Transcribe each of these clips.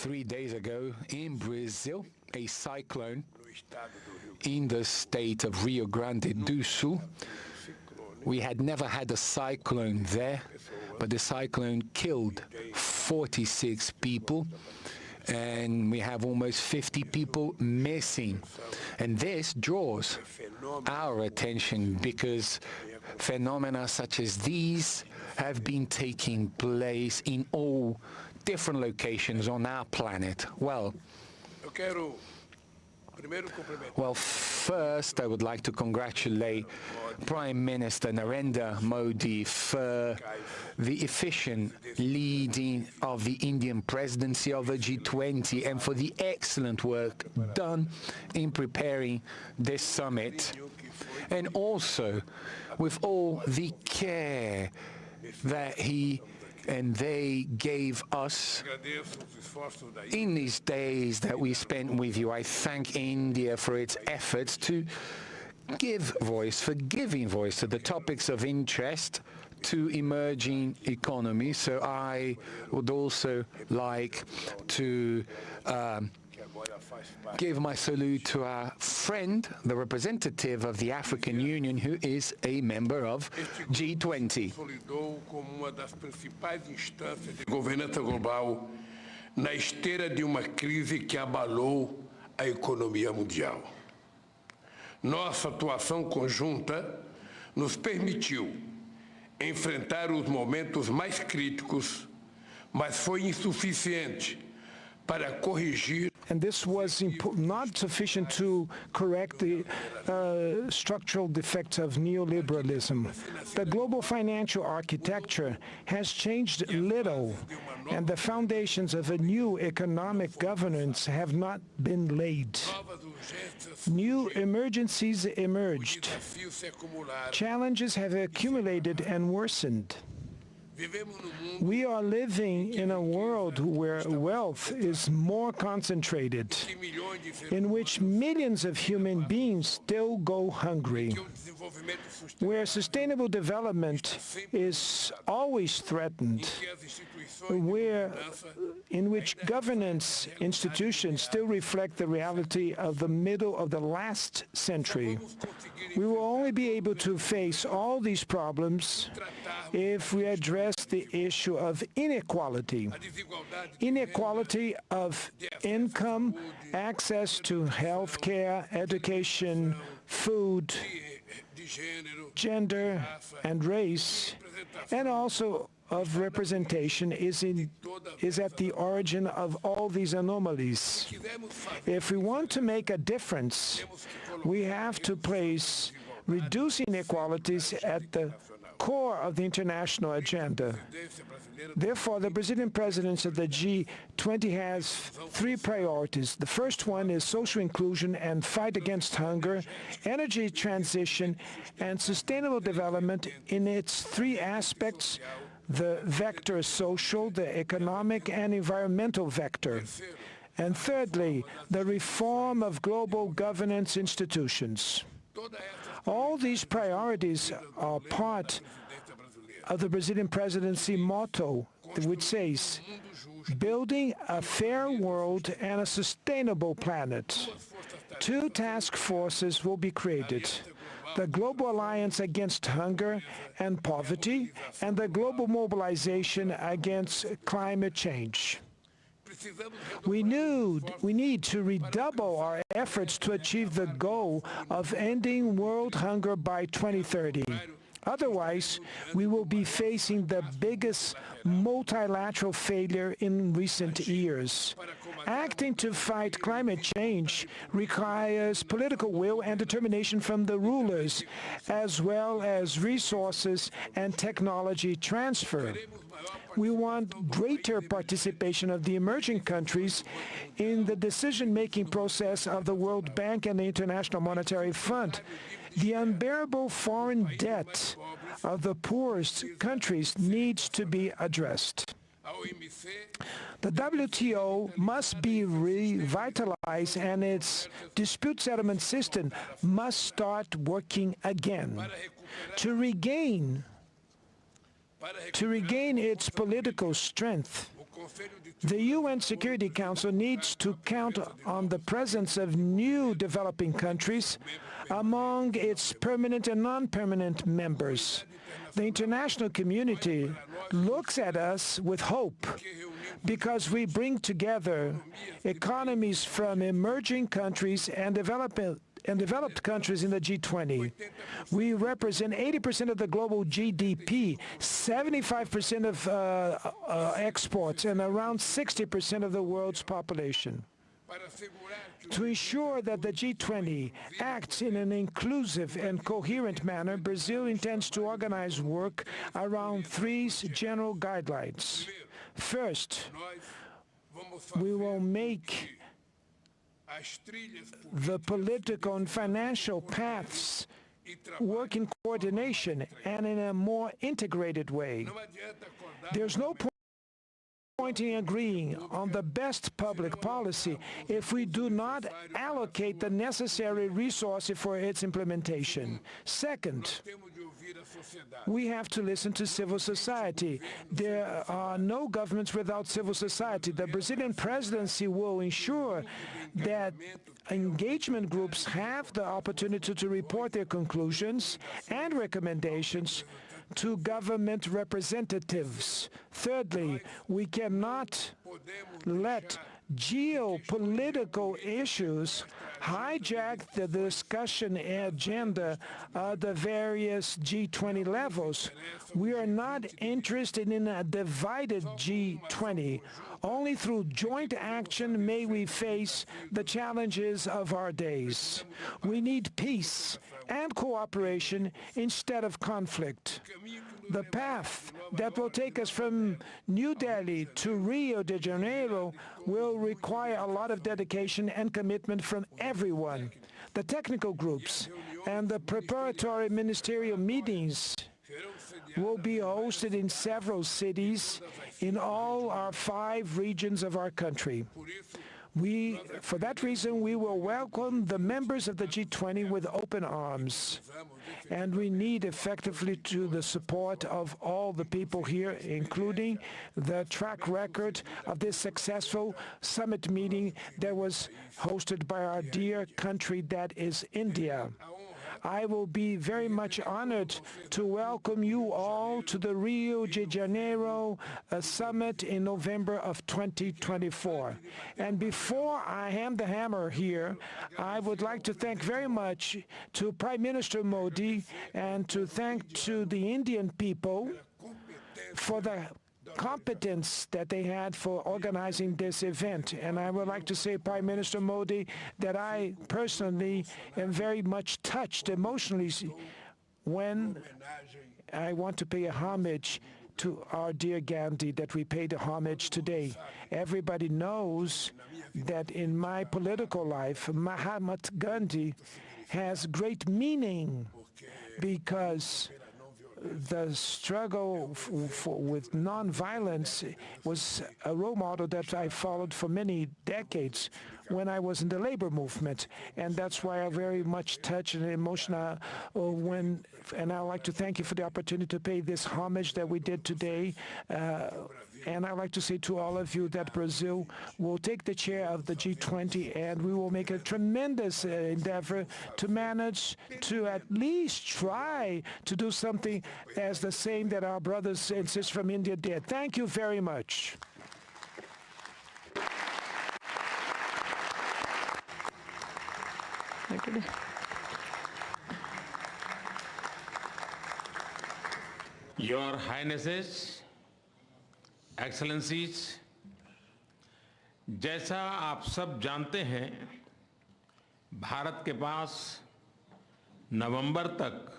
3 days ago in Brazil, a cyclone in the state of Rio Grande do Sul. We had never had a cyclone there, but the cyclone killed 46 people, and we have almost 50 people missing. And this draws our attention because phenomena such as these have been taking place in all different locations on our planet. Well, first I would like to congratulate Prime Minister Narendra Modi for the efficient leading of the Indian presidency of the G20 and for the excellent work done in preparing this summit, and also with all the care that he and they gave us in these days that we spent with you. I thank India for its efforts to give voice, for giving voice to the topics of interest to emerging economies. So I would also like to give my salute to our friend, the representative of the African Union, who is a member of G20. Como uma das principais instâncias de governança global na esteira de uma crise que abalou a economia mundial. Nossa atuação conjunta nos permitiu enfrentar os momentos mais críticos, mas foi insuficiente para corrigir. And this was not sufficient to correct the structural defects of neoliberalism. The global financial architecture has changed little, and the foundations of a new economic governance have not been laid. New emergencies emerged. Challenges have accumulated and worsened. We are living in a world where wealth is more concentrated, in which millions of human beings still go hungry, where sustainable development is always threatened, in which governance institutions still reflect the reality of the middle of the last century. We will only be able to face all these problems if we address the issue of inequality of income, access to health care, education, food, gender, and race, and also of representation is at the origin of all these anomalies. If we want to make a difference, we have to place reducing inequalities at the core of the international agenda. Therefore, the Brazilian presidency of the G20 has 3 priorities. The first one is social inclusion and fight against hunger, energy transition, and sustainable development in its 3 aspects: the vector social, the economic, and environmental vector. And thirdly, the reform of global governance institutions. All these priorities are part of the Brazilian presidency motto, which says, building a fair world and a sustainable planet. 2 task forces will be created: the Global Alliance Against Hunger and Poverty, and the Global Mobilization Against Climate Change. We need to redouble our efforts to achieve the goal of ending world hunger by 2030. Otherwise, we will be facing the biggest multilateral failure in recent years. Acting to fight climate change requires political will and determination from the rulers, as well as resources and technology transfer. We want greater participation of the emerging countries in the decision-making process of the World Bank and the International Monetary Fund. The unbearable foreign debt of the poorest countries needs to be addressed. The WTO must be revitalized, and its dispute settlement system must start working again. To regain its political strength, The UN Security Council needs to count on the presence of new developing countries among its permanent and non-permanent members. The international community looks at us with hope because we bring together economies from emerging countries and developed countries in the G20. We represent 80% of the global GDP, 75% of exports, and around 60% of the world's population. To ensure that the G20 acts in an inclusive and coherent manner, Brazil intends to organize work around three general guidelines. First, we will make the political and financial paths work in coordination and in a more integrated way. There's no point in agreeing on the best public policy if we do not allocate the necessary resources for its implementation. Second, we have to listen to civil society. There are no governments without civil society. The Brazilian presidency will ensure that engagement groups have the opportunity to report their conclusions and recommendations to government representatives. Thirdly, we cannot let geopolitical issues hijack the discussion agenda of the various G20 levels. We are not interested in a divided G20. Only through joint action may we face the challenges of our days. We need peace and cooperation instead of conflict. The path that will take us from New Delhi to Rio de Janeiro will require a lot of dedication and commitment from everyone. The technical groups and the preparatory ministerial meetings will be hosted in several cities in all our 5 regions of our country. For that reason, we will welcome the members of the G20 with open arms. And we need effectively the support of all the people here, including the track record of this successful summit meeting that was hosted by our dear country that is India. I will be very much honored to welcome you all to the Rio de Janeiro summit in November of 2024. And before I hand the hammer here, I would like to thank very much to Prime Minister Modi and to thank to the Indian people for the competence that they had for organizing this event. And I would like to say, Prime Minister Modi, that I personally am very much touched emotionally when I want to pay a homage to our dear Gandhi, that we pay the homage today. Everybody knows that in my political life, Mahatma Gandhi has great meaning because the struggle with nonviolence was a role model that I followed for many decades when I was in the labor movement. And that's why I'm very much touched and emotional and I'd like to thank you for the opportunity to pay this homage that we did today. And I'd like to say to all of you that Brazil will take the chair of the G20 and we will make a tremendous endeavor to manage to at least try to do something as the same that our brothers and sisters from India did. Thank you very much. Thank you. Your Highnesses, Excellencies, जैसा आप सब जानते हैं, भारत के पास नवंबर तक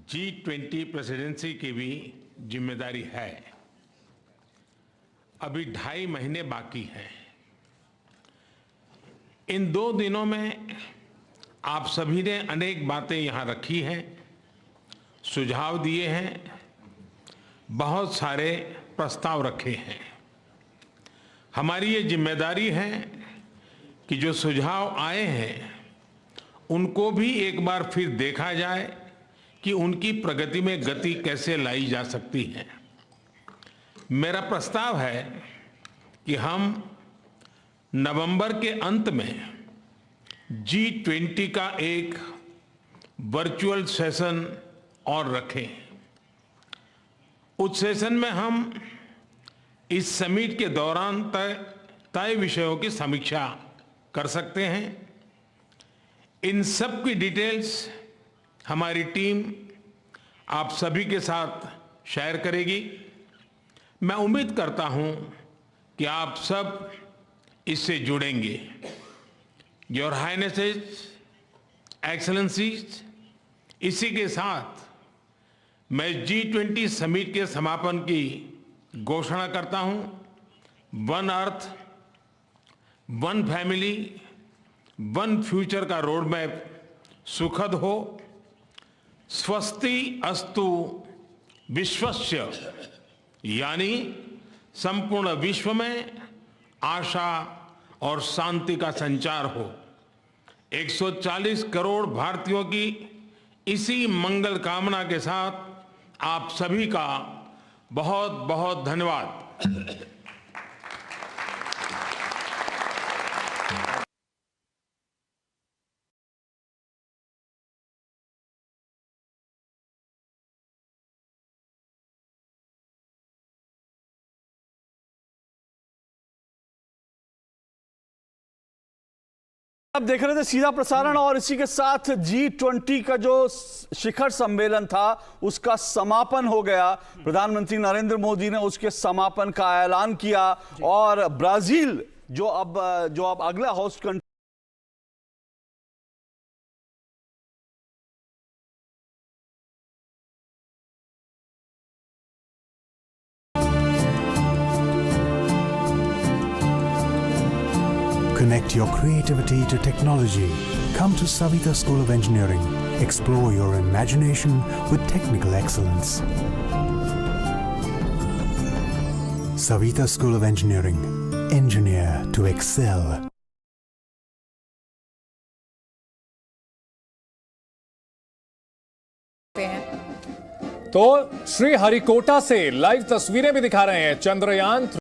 G20 presidency की भी जिम्मेदारी है। अभी 2.5 महीने बाकी हैं। इन 2 दिनों में आप सभी ने अनेक बातें यहाँ रखी हैं, सुझाव दिए हैं, बहुत सारे प्रस्ताव रखे हैं। हमारी ये जिम्मेदारी है कि जो सुझाव आए हैं उनको भी एक बार फिर देखा जाए कि उनकी प्रगति में गति कैसे लाई जा सकती है। मेरा प्रस्ताव है कि हम नवंबर के अंत में G20 का एक वर्चुअल सेशन और रखें। उस सेशन में हम इस समिट के दौरान तय विषयों की समीक्षा कर सकते हैं। इन सब की डिटेल्स हमारी टीम आप सभी के साथ शेयर करेगी। मैं उम्मीद करता हूं कि आप सब इससे जुड़ेंगे। योर हाइनेसेस, एक्सेलेंसीज, इसी के साथ मैं G20 समिट के समापन की घोषणा करता हूं। One earth, one family, one future का रोड मैप सुखद हो। स्वस्ति अस्तु विश्वस्य, यानी संपूर्ण विश्व में आशा और शांति का संचार हो। 140 करोड़ भारतीयों की इसी मंगल कामना के साथ आप सभी का बहुत बहुत धन्यवाद। आप देख रहे थे सीधा प्रसारण, और इसी के साथ G20 का जो शिखर सम्मेलन था उसका समापन हो गया। प्रधानमंत्री नरेंद्र मोदी ने उसके समापन का ऐलान किया और ब्राजील जो अब अगला host country Connect your creativity to technology. Come to Savita School of Engineering. Explore your imagination with technical excellence. Savita School of Engineering. Engineer to excel. तो श्री हरिकोटा से लाइव तस्वीरें भी दिखा रहे हैं। चंद्रयान